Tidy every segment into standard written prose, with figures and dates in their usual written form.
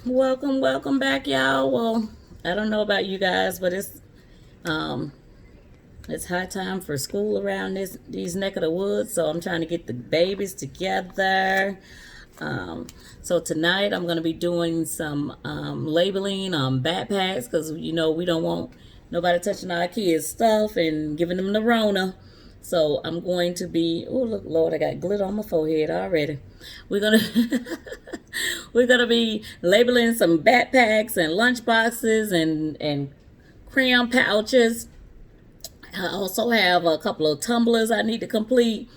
Welcome back, y'all. Well, I don't know about you guys, but um it's high time for school around these neck of the woods, so I'm trying to get the babies together. Um, so tonight I'm going to be doing some labeling on backpacks because we don't want nobody touching our kids' stuff and giving them the Rona. So I'm going to be. Oh look, Lord, I got glitter on my forehead already. We're gonna we're gonna be labeling some backpacks and lunch boxes and crayon pouches. I also have a couple of tumblers I need to complete,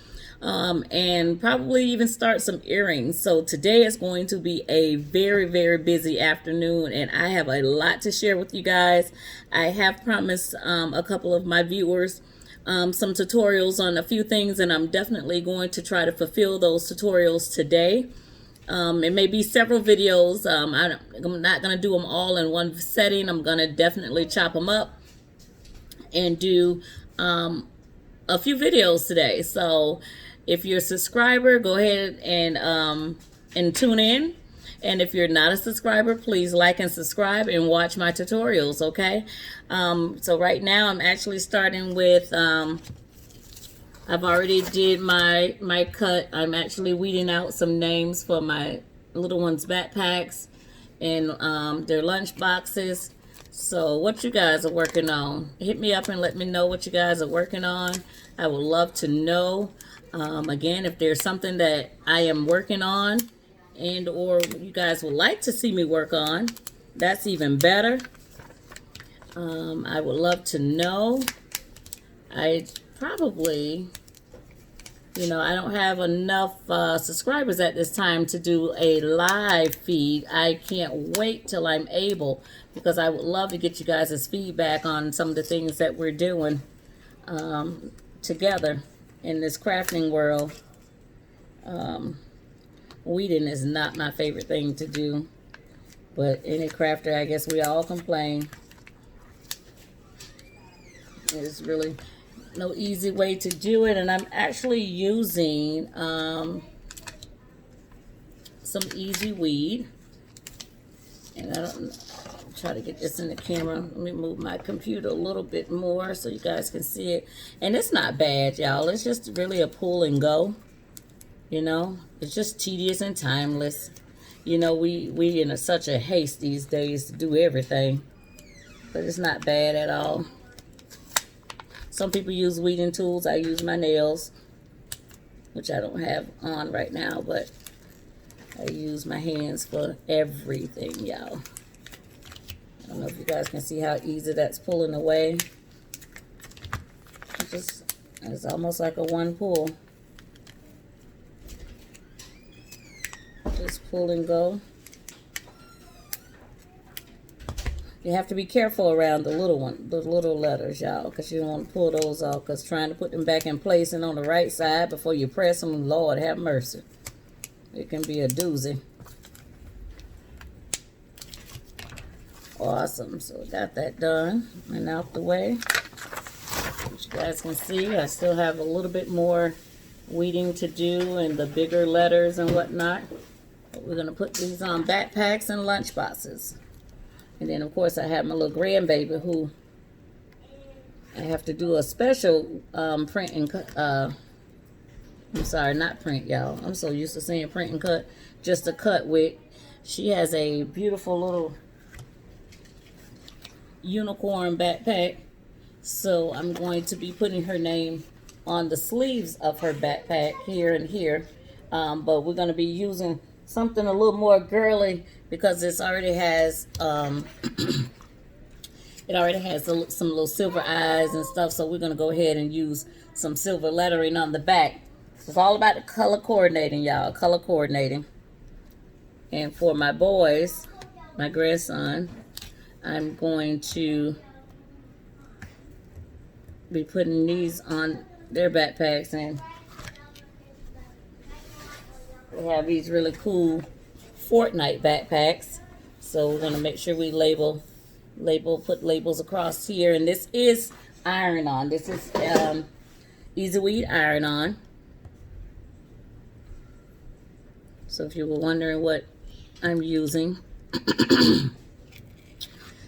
and probably even start some earrings. So today is going to be a very, very busy afternoon, and I have a lot to share with you guys. I have promised a couple of my viewers some tutorials on a few things, and I'm definitely going to try to fulfill those tutorials today. It may be several videos. I'm not going to do them all in one setting. I'm going to definitely chop them up and do a few videos today. So if you're a subscriber, go ahead and tune in. And if you're not a subscriber, please like and subscribe and watch my tutorials, okay? So right now I'm actually starting with, I've already did my cut. I'm actually weeding out some names for my little ones' backpacks and their lunch boxes. So what you guys are working on, hit me up and let me know what you guys are working on. I would love to know. Again, if there's something that I am working on and or you guys would like to see me work on, that's even better. I would love to know. I probably, I don't have enough subscribers at this time to do a live feed. I can't wait till I'm able, because I would love to get you guys' feedback on some of the things that we're doing together in this crafting world. Weeding is not my favorite thing to do, but any crafter, I guess we all complain. It's really no easy way to do it, and I'm actually using some easy weed, and I don't try to get this in the camera. Let me move my computer a little bit more so you guys can see it. And it's not bad, y'all. It's just really a pull and go. It's just tedious and timeless. We in such a haste these days to do everything, but it's not bad at all. Some people use weeding tools. I use my nails, which I don't have on right now, but I use my hands for everything, y'all. I don't know if you guys can see how easy that's pulling away. It's almost like a one pull. Just pull and go. You have to be careful around the little letters, y'all, because you don't want to pull those off, because trying to put them back in place and on the right side before you press them, Lord have mercy. It can be a doozy. Awesome. So got that done and out the way. As you guys can see, I still have a little bit more weeding to do and the bigger letters and whatnot. But we're going to put these on backpacks and lunch boxes. And then, of course, I have my little grandbaby who I have to do a special print and cut. I'm sorry, not print, y'all. I'm so used to saying print and cut. Just a cut with. She has a beautiful little unicorn backpack. So I'm going to be putting her name on the sleeves of her backpack here and here. But we're going to be using something a little more girly, because it already has some little silver eyes and stuff. So we're going to go ahead and use some silver lettering on the back. It's all about the color coordinating, y'all. Color coordinating. And for my boys, my grandson, I'm going to be putting these on their backpacks, and we have these really cool Fortnite backpacks. So we're gonna make sure we put labels across here. And this is iron-on. This is Easy Weed iron-on. So if you were wondering what I'm using,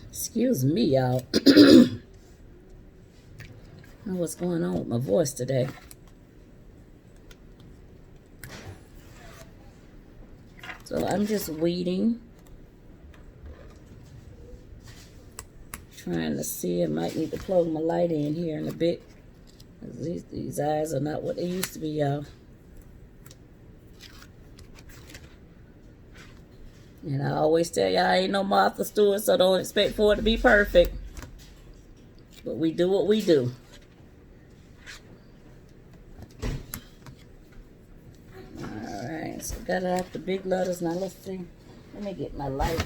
excuse me, y'all. I don't know what's going on with my voice today. So I'm just weeding. Trying to see. I might need to plug my light in here in a bit. These eyes are not what they used to be, y'all. And I always tell y'all I ain't no Martha Stewart, so don't expect for it to be perfect. But we do what we do. Alright, so got it out the big letters. Now let's see. Let me get my light.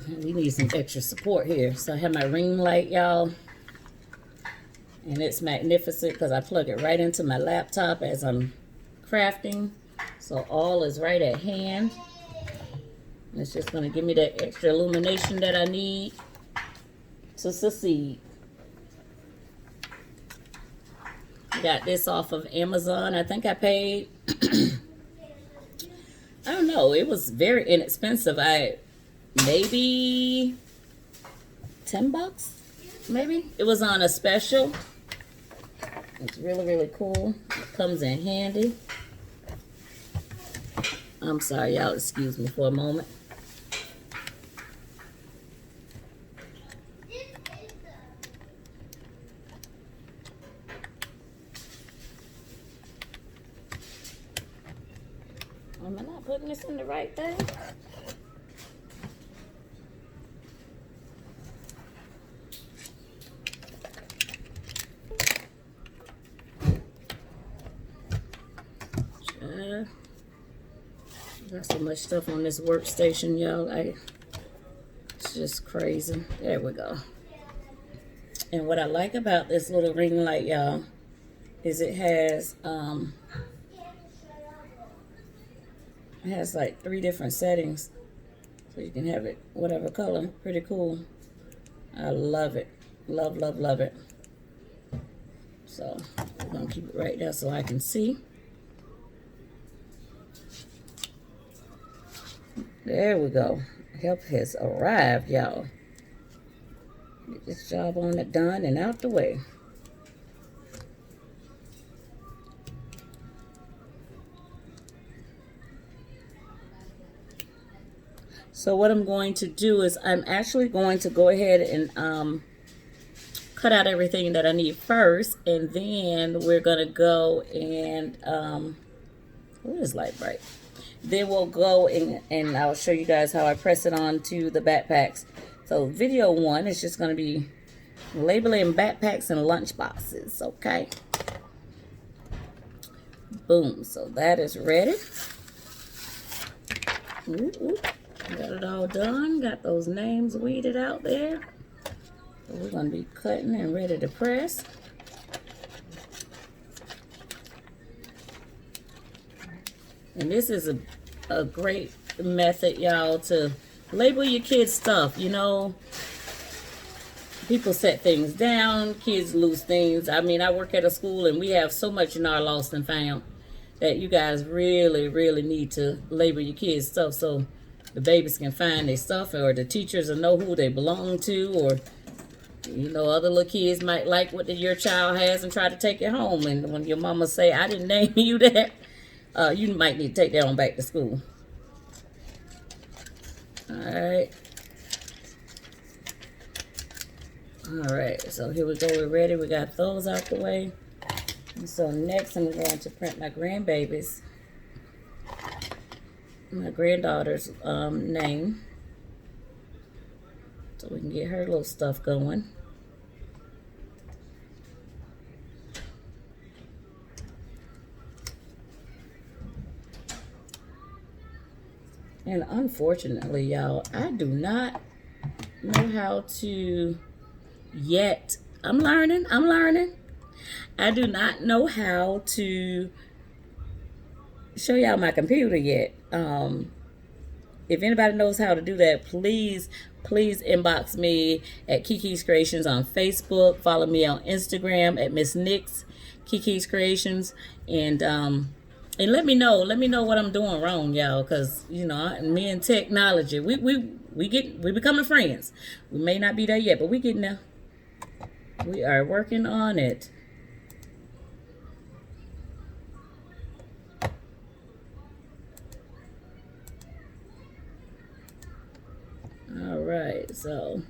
We need some extra support here. So I have my ring light, y'all. And it's magnificent because I plug it right into my laptop as I'm crafting. So all is right at hand. And it's just going to give me that extra illumination that I need to succeed. Got this off of Amazon. I think I paid, I don't know, it was very inexpensive. Maybe $10, maybe. It was on a special. It's really, really cool. It comes in handy. I'm sorry, y'all. Excuse me for a moment. Am I not putting this in the right thing? Got so much stuff on this workstation, y'all. It's just crazy. There we go. And what I like about this little ring light, y'all, is it has like 3 different settings, so you can have it whatever color. Pretty cool. I love it. Love, love, love it. So I'm gonna keep it right there so I can see. There we go. Help has arrived, y'all. Get this job on it done and out the way. So what I'm going to do is I'm actually going to go ahead and cut out everything that I need first, and then we're gonna go and what is light bright? Then we'll go and I'll show you guys how I press it onto the backpacks. So video 1 is just going to be labeling backpacks and lunch boxes, okay? Boom. So that is ready. Ooh. Got it all done. Got those names weeded out there. So we're going to be cutting and ready to press. And this is a great method, y'all, to label your kids' stuff. You know, people set things down, kids lose things. I mean, I work at a school and we have so much in our lost and found that you guys really, really need to label your kids' stuff so the babies can find their stuff, or the teachers will know who they belong to, or, you know, other little kids might like what your child has and try to take it home. And when your mama say, I didn't name you that, you might need to take that on back to school. Alright. Alright, so here we go. We're ready. We got those out the way. And so next I'm going to print my grandbaby's, my granddaughter's name. So we can get her little stuff going. And unfortunately, y'all, I do not know how to yet. I'm learning. I do not know how to show y'all my computer yet. If anybody knows how to do that, please inbox me at Kiki's Creations on Facebook. Follow me on Instagram at Miss Nix Kiki's Creations, and let me know what I'm doing wrong, y'all, because you know, me and technology, we becoming friends. We may not be there yet, but we getting there. We are working on it. All right, so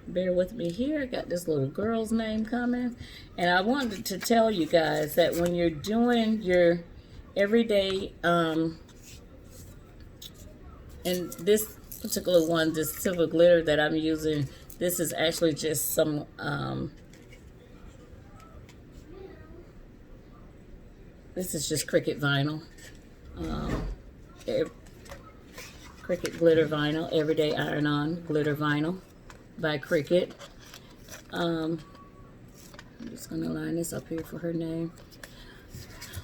bear with me here. I got this little girl's name coming, and I wanted to tell you guys that when you're doing your everyday and this particular one, this silver glitter that I'm using, this is actually just some this is just Cricut vinyl, Cricut glitter vinyl, everyday iron-on glitter vinyl by Cricut. I'm just gonna line this up here for her name.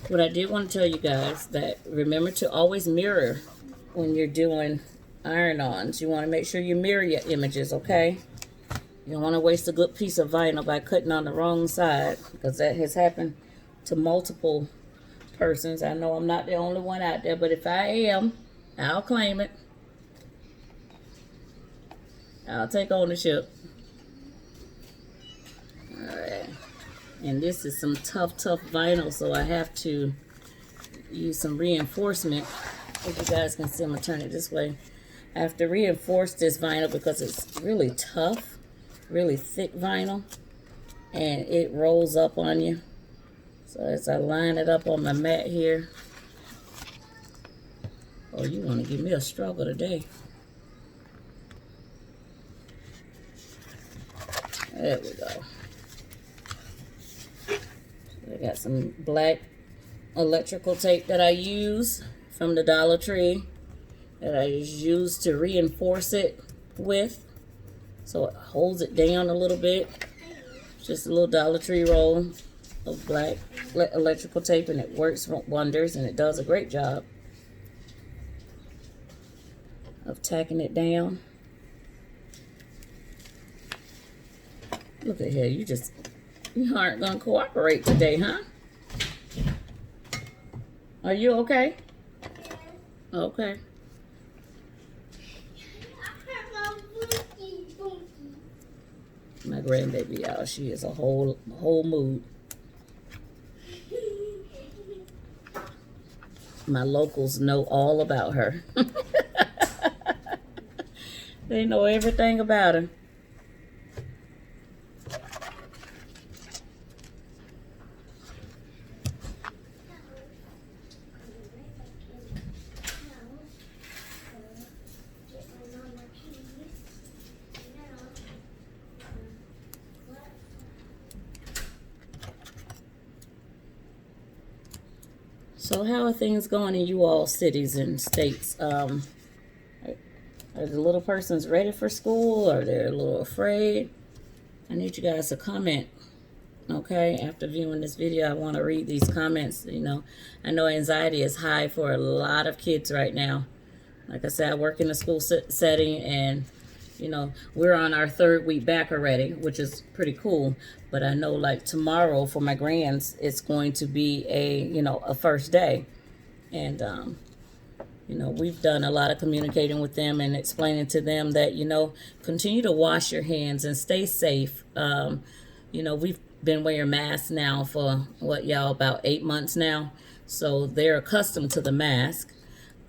What I did want to tell you guys that remember to always mirror when you're doing iron-ons. You want to make sure you mirror your images, okay? You don't want to waste a good piece of vinyl by cutting on the wrong side, because that has happened to multiple persons. I know I'm not the only one out there, but if I am, I'll claim it. I'll take ownership. Alright. And this is some tough vinyl, so I have to use some reinforcement. If you guys can see, I'm going to turn it this way. I have to reinforce this vinyl because it's really tough, really thick vinyl, and it rolls up on you. So as I line it up on my mat here. Oh, you want to give me a struggle today. There we go. I got some black electrical tape that I use from the Dollar Tree that I just use to reinforce it with, so it holds it down a little bit. Just a little Dollar Tree roll of black electrical tape, and it works wonders, and it does a great job of tacking it down. Look at here, you aren't gonna cooperate today, huh? Are you okay? Okay. My grandbaby, y'all, she is a whole mood. My locals know all about her. They know everything about her. So how are things going in you all cities and states? Are the little persons ready for school? Are they a little afraid? I need you guys to comment. Okay, after viewing this video, I want to read these comments. You know, I know anxiety is high for a lot of kids right now. Like I said, I work in a school setting, and you know, we're on our 3rd week back already, which is pretty cool. But I know, like, tomorrow for my grands, it's going to be a first day. And, you know, we've done a lot of communicating with them and explaining to them that, you know, continue to wash your hands and stay safe. You know, we've been wearing masks now for, about 8 months now. So they're accustomed to the mask.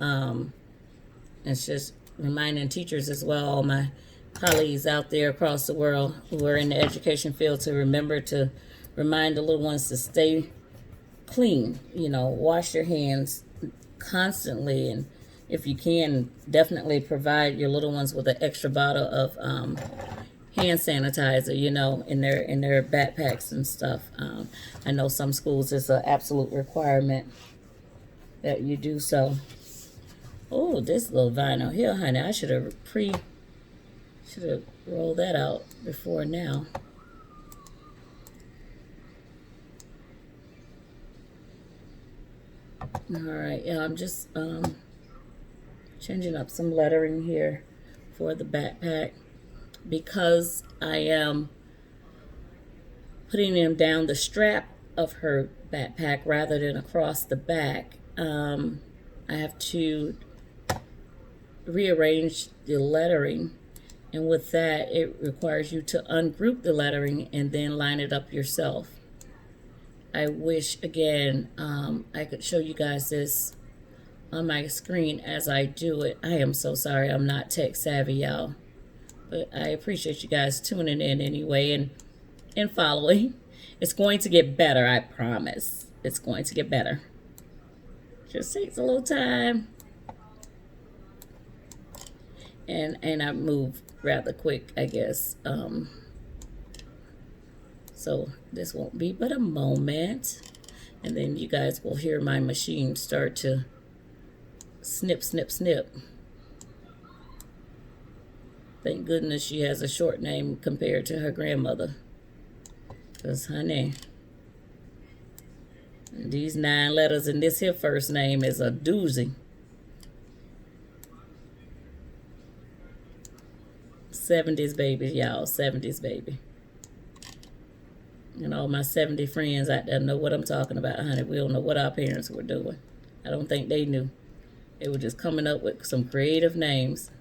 It's just reminding teachers as well, all my colleagues out there across the world who are in the education field, to remember to remind the little ones to stay clean. You know, wash your hands constantly, and if you can, definitely provide your little ones with an extra bottle of hand sanitizer, you know, in their backpacks and stuff. I know some schools it's an absolute requirement that you do so. Oh, this little vinyl here, honey, I should have rolled that out before now. All right, yeah, I'm just changing up some lettering here for the backpack because I am putting them down the strap of her backpack rather than across the back. I have to rearrange the lettering, and with that it requires you to ungroup the lettering and then line it up yourself. I wish again I could show you guys this on my screen as I do it. I am so sorry I'm not tech savvy, y'all, but I appreciate you guys tuning in anyway and following. It's going to get better, I promise. It's going to get better. Just takes a little time. And I move rather quick, I guess. So this won't be but a moment. And then you guys will hear my machine start to snip, snip, snip. Thank goodness she has a short name compared to her grandmother. Because, honey, these 9 letters in this here first name is a doozy. 70s baby, y'all. 70s baby. And all my 70 friends out there know what I'm talking about, honey. We don't know what our parents were doing. I don't think they knew. They were just coming up with some creative names.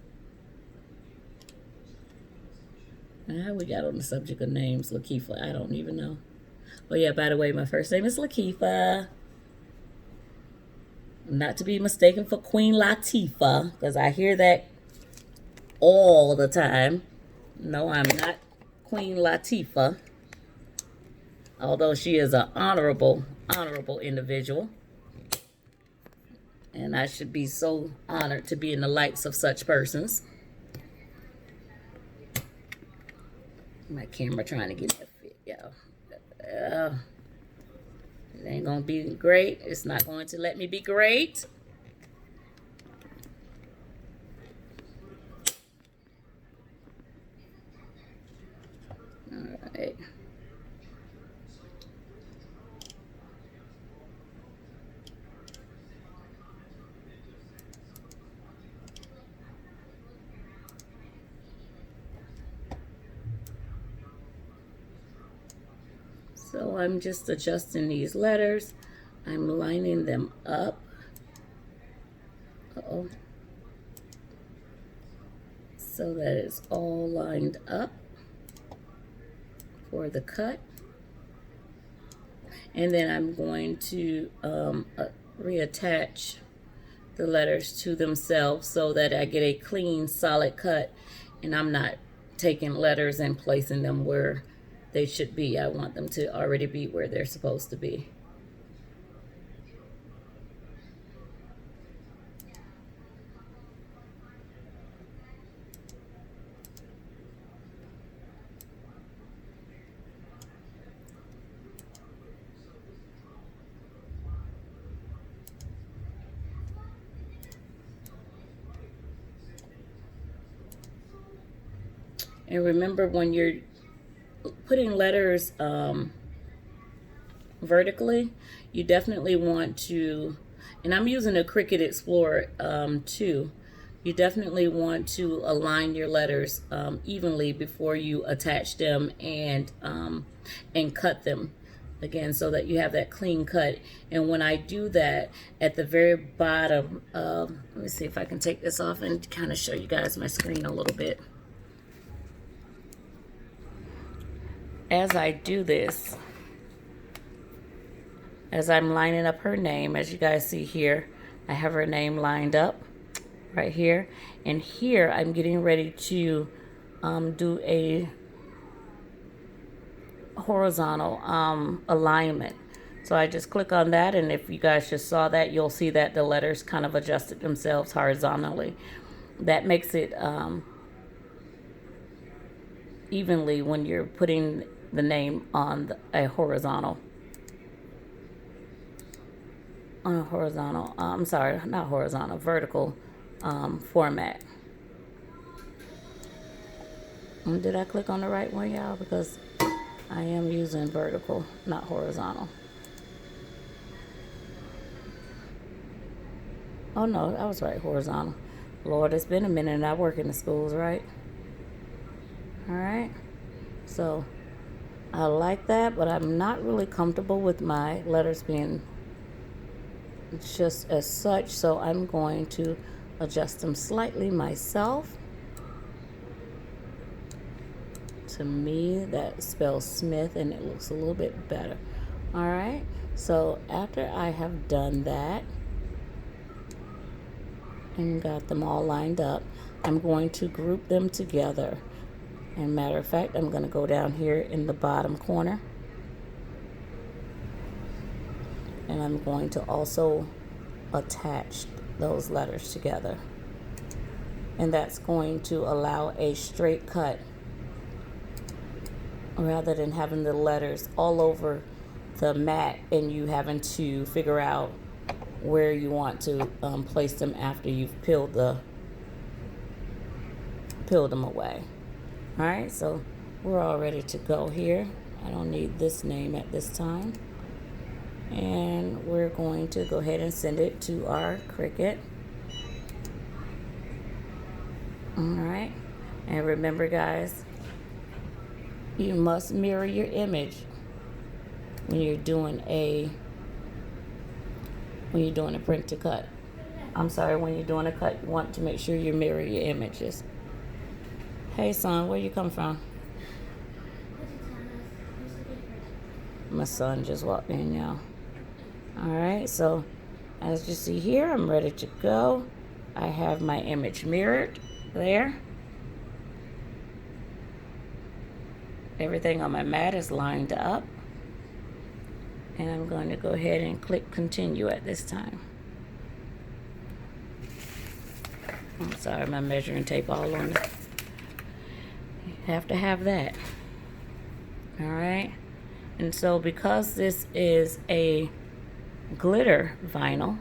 How we got on the subject of names, Lakeefa, I don't even know. Oh yeah, by the way, my first name is Lakeefa. Not to be mistaken for Queen Latifah, because I hear that all the time. No, I'm not Queen Latifah. Although she is an honorable individual. And I should be so honored to be in the likes of such persons. My camera trying to get that fit, y'all. It ain't gonna be great. It's not going to let me be great. All right. So I'm just adjusting these letters. I'm lining them up. Uh-oh. So that it's all lined up for the cut. And then I'm going to reattach the letters to themselves so that I get a clean, solid cut. And I'm not taking letters and placing them where they should be. I want them to already be where they're supposed to be. And remember, when you're putting letters vertically, you definitely want to, and I'm using a Cricut Explorer too, you definitely want to align your letters evenly before you attach them and cut them again, so that you have that clean cut. And when I do that, at the very bottom, let me see if I can take this off and kind of show you guys my screen a little bit. As I do this, as I'm lining up her name, as you guys see here, I have her name lined up right here. And here I'm getting ready to do a horizontal alignment. So I just click on that, and if you guys just saw that, you'll see that the letters kind of adjusted themselves horizontally. That makes it evenly when you're putting the name on a horizontal. I'm sorry, not horizontal, vertical format. Did I click on the right one, y'all? Because I am using vertical, not horizontal. Oh no, I was right, horizontal. Lord, it's been a minute and I work in the schools, right? All right. So I like that, but I'm not really comfortable with my letters being just as such, so I'm going to adjust them slightly myself. To me, that spells Smith and it looks a little bit better. All right, so after I have done that and got them all lined up, I'm going to group them together. And matter of fact, I'm going to go down here in the bottom corner, and I'm going to also attach those letters together. And that's going to allow a straight cut rather than having the letters all over the mat and you having to figure out where you want to place them after you've peeled them away. All right, so we're all ready to go here. I don't need this name at this time. And we're going to go ahead and send it to our Cricut. All right, and remember guys, you must mirror your image when you're doing a print to cut. I'm sorry, when you're doing a cut, you want to make sure you mirror your images. Hey son, where you come from? My son just walked in, y'all. All right, so as you see here, I'm ready to go. I have my image mirrored there. Everything on my mat is lined up. And I'm going to go ahead and click continue at this time. I'm sorry, my measuring tape all on it. You have to have that. All right. And so because this is a glitter vinyl,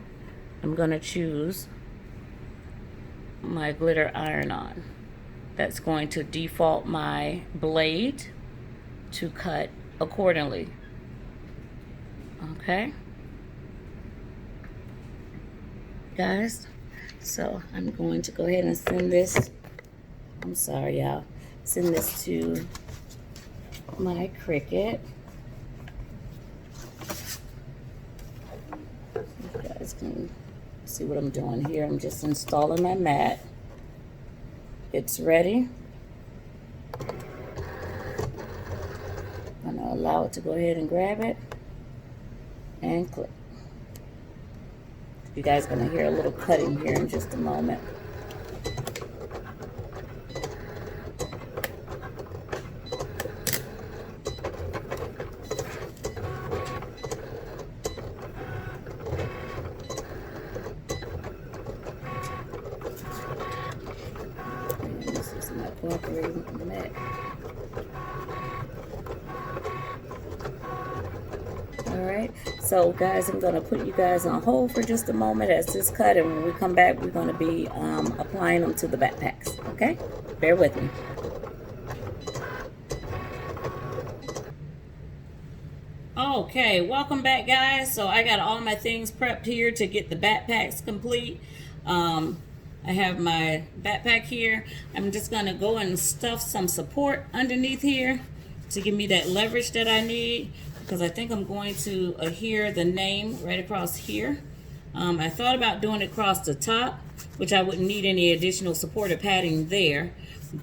I'm going to choose my glitter iron-on. That's going to default my blade to cut accordingly. Okay, guys, so I'm going to go ahead and send this, I'm sorry y'all, send this to my Cricut. You guys can see what I'm doing here. I'm just installing my mat. It's ready. I'm gonna allow it to go ahead and grab it and click. You guys are gonna hear a little cutting here in just a moment. And this is my cooperating mat. Alright, so guys, I'm going to put you guys on hold for just a moment as this cut, and when we come back, we're going to be applying them to the backpacks, okay? Bear with me. Okay, welcome back guys. So I got all my things prepped here to get the backpacks complete. I have my backpack here. I'm just going to go and stuff some support underneath here to give me that leverage that I need, because I think I'm going to adhere the name right across here. I thought about doing it across the top, which I wouldn't need any additional support or padding there,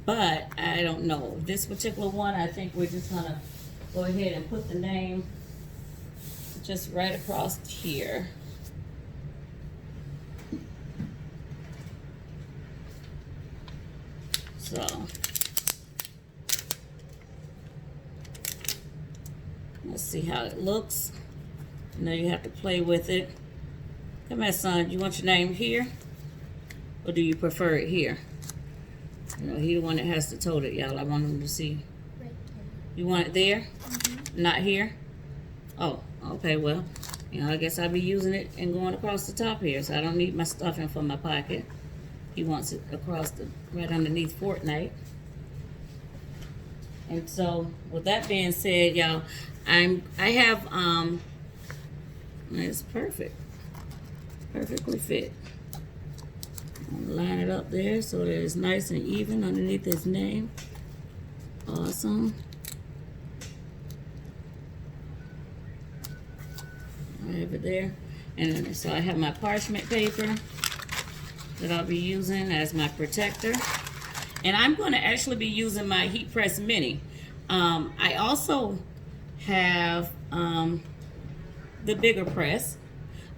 but I don't know. This particular one, I think we're just going to go ahead and put the name just right across here. So let's see how it looks. Now you have to play with it. Come here, son. You want your name here, or do you prefer it here? You know, he's the one that has to tote it, y'all. I want him to see. Right there. You want it there? Mm-hmm. Not here? Oh, okay. Well, you know, I guess I'll be using it and going across the top here, so I don't need my stuffing for my pocket. He wants it across the right underneath Fortnite. And so, with that being said, y'all, I have it's perfect, perfectly fit. I'm gonna line it up there so that it's nice and even underneath his name. Awesome. over there. And so I have my parchment paper that I'll be using as my protector. And I'm going to actually be using my Heat Press Mini. I also have the bigger press,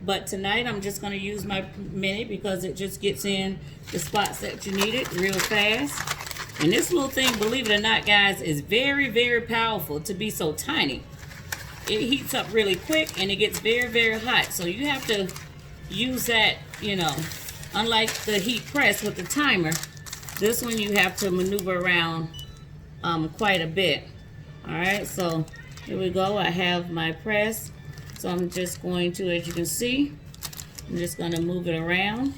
but tonight I'm just going to use my Mini because it just gets in the spots that you need it real fast. And this little thing, believe it or not, guys, is very, very powerful to be so tiny. It heats up really quick and it gets very, very hot. So you have to use that, you know, unlike the heat press with the timer, this one you have to maneuver around quite a bit. All right, so here we go. I have my press. So I'm just going to, as you can see, I'm just going to move it around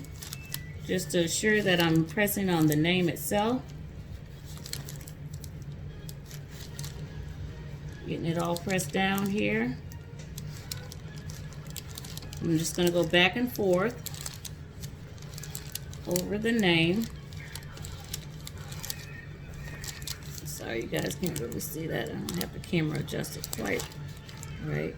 just to assure that I'm pressing on the name itself. Getting it all pressed down here. I'm just going to go back and forth over the name. Sorry, you guys can't really see that. I don't have the camera adjusted quite right.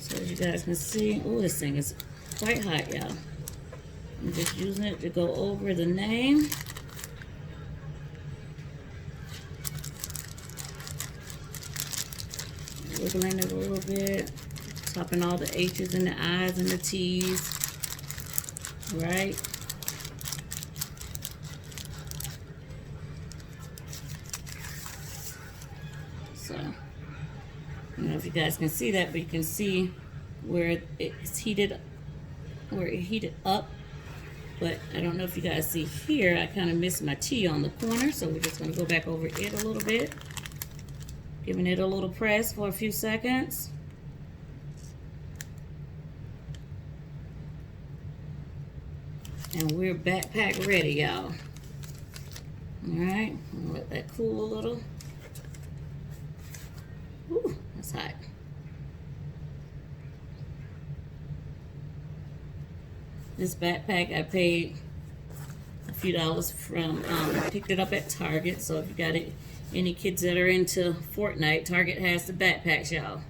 So as you guys can see, oh, this thing is quite hot, y'all. I'm just using it to go over the name. Wiggling it a little bit. Topping all the H's and the I's and the T's. Right? So, I don't know if you guys can see that, but you can see where it's heated, where it heated up. But I don't know if you guys see here, I kind of missed my T on the corner, so we're just going to go back over it a little bit. Giving it a little press for a few seconds. And we're backpack ready, y'all. Alright, let that cool a little. Ooh, that's hot. This backpack I paid a few dollars from, I picked it up at Target. So if you got it, any kids that are into Fortnite, Target has the backpacks, y'all.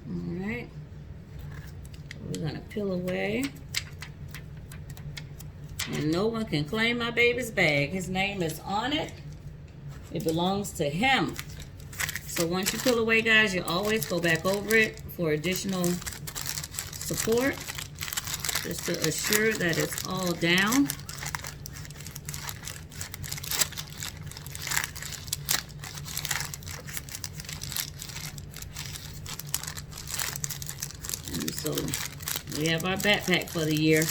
Alright. We're gonna peel away. And no one can claim my baby's bag. His name is on it. It belongs to him. So once you peel away, guys, you always go back over it for additional support, just to assure that it's all down. And so we have our backpack for the year.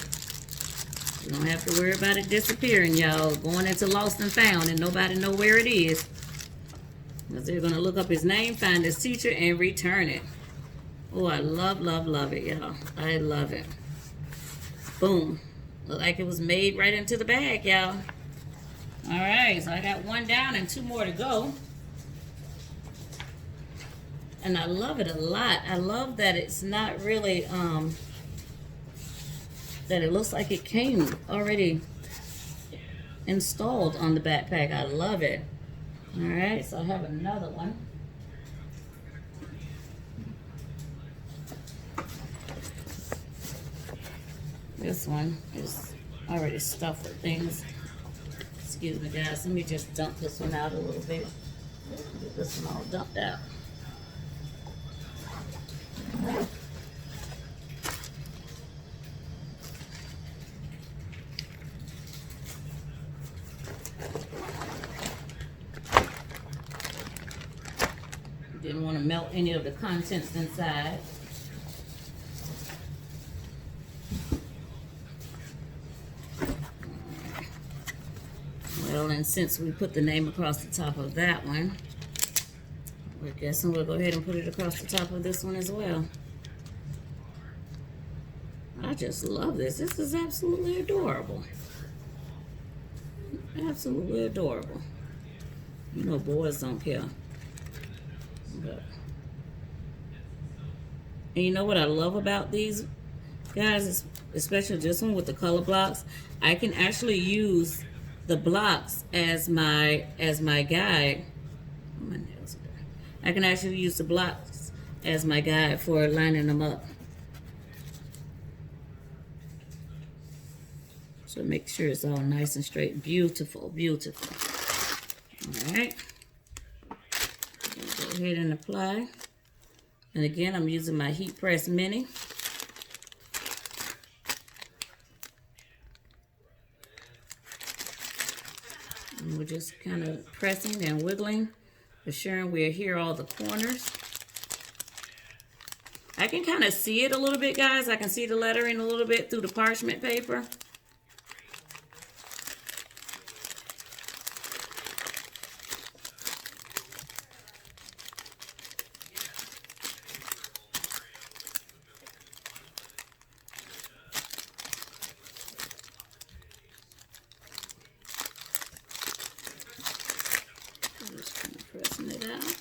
You don't have to worry about it disappearing, y'all. Going into lost and found and nobody know where it is. Because they're going to look up his name, find his teacher, and return it. Oh, I love, love, love it, y'all. I love it. Boom. Look like it was made right into the bag, y'all. All right, so I got one down and two more to go. And I love it a lot. I love that it's not really, that it looks like it came already installed on the backpack. I love it. All right, so I have another one. This one is already stuffed with things. Excuse me, guys. Let me just dump this one out a little bit. Get this one all dumped out. Didn't want to melt any of the contents inside. Well, and since we put the name across the top of that one, we're guessing we'll go ahead and put it across the top of this one as well. I just love this. This is absolutely adorable. Absolutely adorable. You know boys don't care. But, and you know what I love about these guys? especially this one with the color blocks, I can actually use the blocks as my guide. My nails are there. I can actually use the blocks as my guide for lining them up. So make sure it's all nice and straight. Beautiful, beautiful. All right. Go ahead and apply. And again, I'm using my Heat Press Mini. And we're just kind of pressing and wiggling, assuring we adhere all the corners. I can kind of see it a little bit, guys. I can see the lettering a little bit through the parchment paper. Just kind of pressing it out.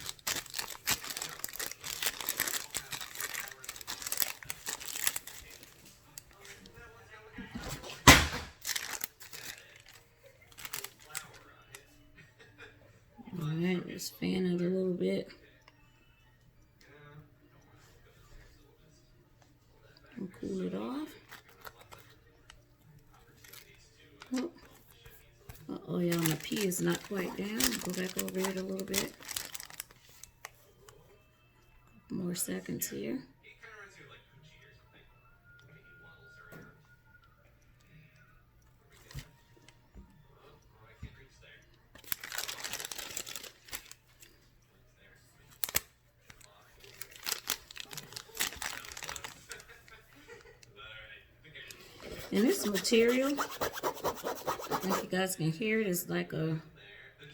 Alright, just fan it a little bit. And cool it off. Oh. Uh-oh, y'all, my pea is not quite down. Go back over it a little bit. Couple more seconds here. And this material, I think you guys can hear it, it's like a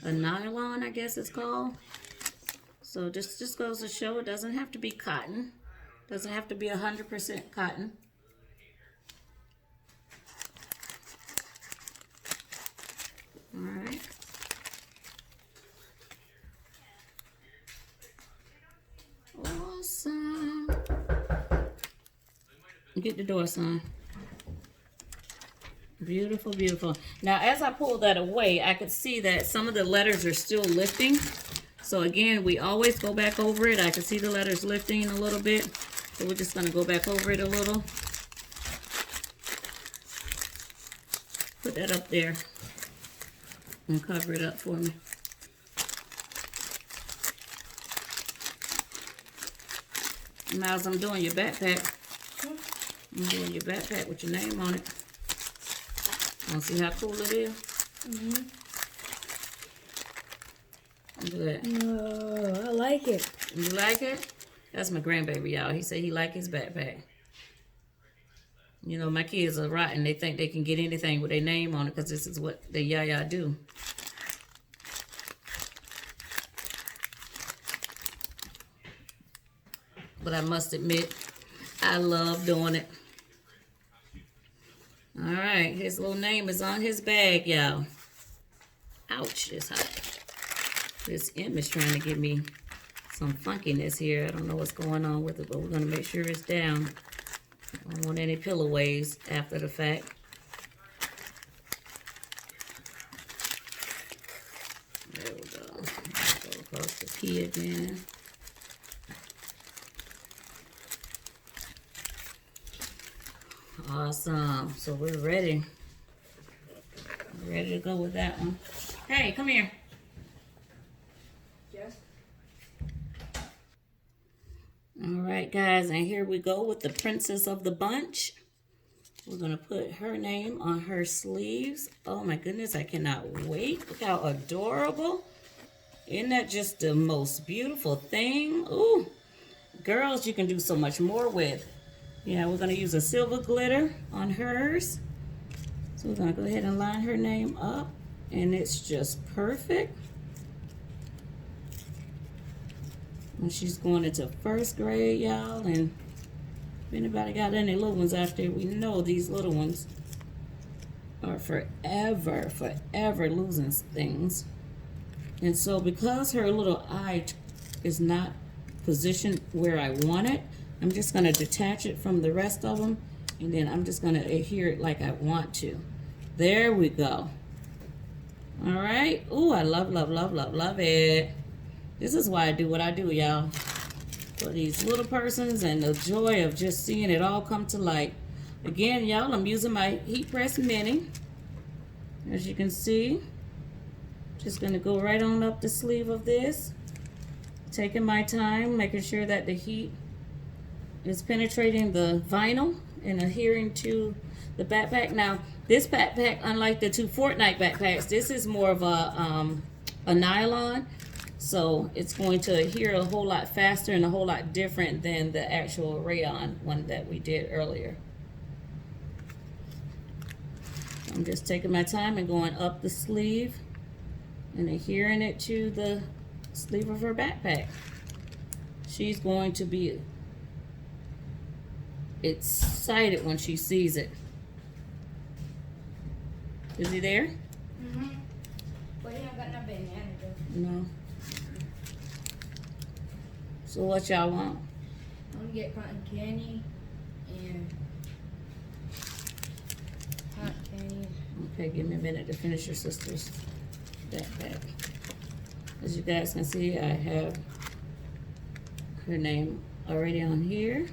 nylon, I guess it's called. So this just goes to show it doesn't have to be cotton. Doesn't have to be 100% cotton. Alright. Awesome. Get the door sign. Beautiful, beautiful. Now, as I pull that away, I could see that some of the letters are still lifting. So again, we always go back over it. I can see the letters lifting a little bit. So we're just going to go back over it a little. Put that up there and cover it up for me. Now, as I'm doing your backpack, I'm doing your backpack with your name on it. Want to see how cool it is? Mm-hmm. Look at that. Oh, I like it. You like it? That's my grandbaby, y'all. He said he like his backpack. You know, my kids are rotten. They think they can get anything with their name on it because this is what the yaya do. But I must admit, I love doing it. All right, his little name is on his bag, y'all. Ouch, it's hot. This imp is trying to give me some funkiness here. I don't know what's going on with it, but we're going to make sure it's down. I don't want any pillow waves after the fact. There we go. Go across the P again. Awesome. So we're ready. We're ready to go with that one. Hey, come here. Yes. All right, guys, and here we go with the princess of the bunch. We're going to put her name on her sleeves. Oh, my goodness, I cannot wait. Look how adorable. Isn't that just the most beautiful thing? Ooh, girls, you can do so much more with. Yeah, we're going to use a silver glitter on hers. So we're going to go ahead and line her name up. And it's just perfect. And she's going into first grade, y'all. And if anybody got any little ones out there, we know these little ones are forever losing things. And so because her little eye is not positioned where I want it, I'm just going to detach it from the rest of them And then I'm just gonna adhere it like I want to. There we go. All right. Ooh, I love, love, love, love, love it. This is why I do what I do, y'all. For these little persons and the joy of just seeing it all come to light. Again, y'all, I'm using my Heat Press Mini. As you can see, just gonna go right on up the sleeve of this. Taking my time, making sure that the heat is penetrating the vinyl and adhering to the backpack. Now, this backpack, unlike the two Fortnite backpacks, this is more of a nylon. So it's going to adhere a whole lot faster and a whole lot different than the actual rayon one that we did earlier. I'm just taking my time and going up the sleeve and adhering it to the sleeve of her backpack. She's going to be excited when she sees it. Is he there? Mm-hmm. But he ain't got no banana though. No. So what y'all want? I'm gonna get cotton candy and hot candy. Okay, give me a minute to finish your sister's backpack. As you guys can see, I have her name already on here.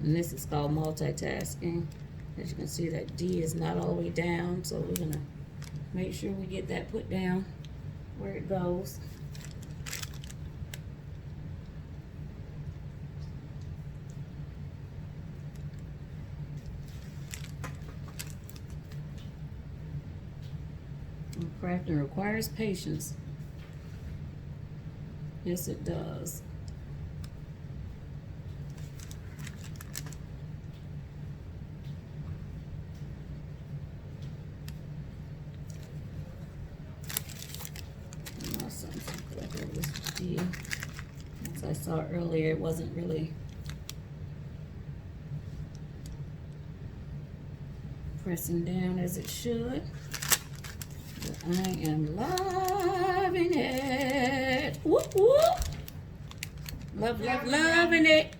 And this is called multitasking. As you can see, that D is not all the way down, so we're gonna make sure we get that put down where it goes. Crafting requires patience. Yes, it does. As I saw earlier, it wasn't really pressing down as it should. But I am loving it. Whoop, whoop. Love, love, loving it.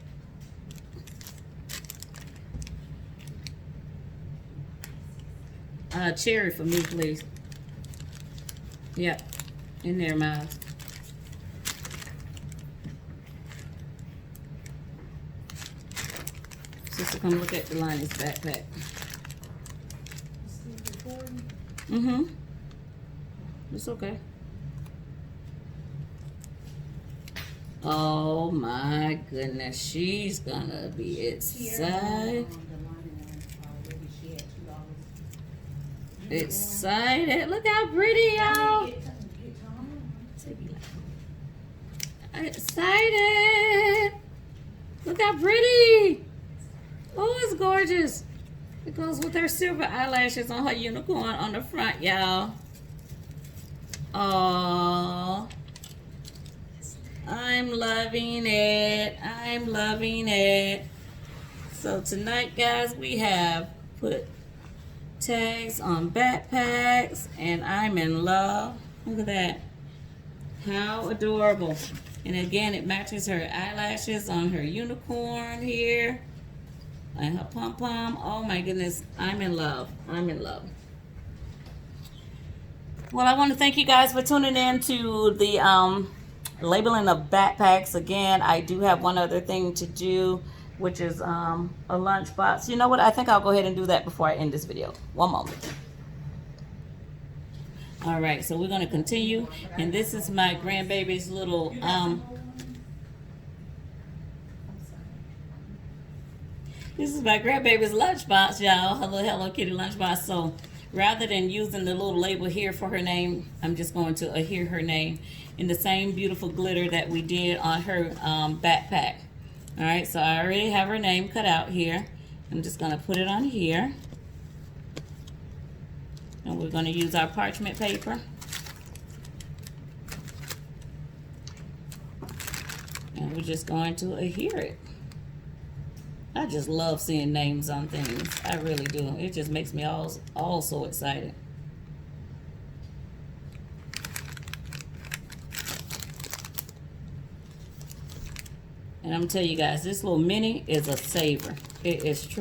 Cherry for me, please. Yep, in there, Miles. Sister, come look at Delani's backpack. Mm-hmm. It's okay. Oh my goodness, she's gonna be excited. Excited. Look how pretty, y'all. Excited. Look how pretty. Oh, it's gorgeous. It goes with her silver eyelashes on her unicorn on the front, y'all. Oh, I'm loving it. I'm loving it. So tonight, guys, we have put tags on backpacks, and I'm in love. Look at that. How adorable. And again, it matches her eyelashes on her unicorn here. And her pom-pom. Oh my goodness, I'm in love. I'm in love. Well, I want to thank you guys for tuning in to the labeling of backpacks. Again, I do have one other thing to do, which is a lunchbox. You know what? I think I'll go ahead and do that before I end this video. One moment. All right, so we're going to continue. And this is my grandbaby's little this is my grandbaby's lunchbox, y'all. Her little Hello Kitty lunchbox. So rather than using the little label here for her name, I'm just going to adhere her name in the same beautiful glitter that we did on her backpack. All right, so I already have her name cut out here. I'm just going to put it on here. And we're going to use our parchment paper. And we're just going to adhere it. I just love seeing names on things. I really do. It just makes me all so excited. And I'm gonna tell you guys, this little mini is a saver. It is true.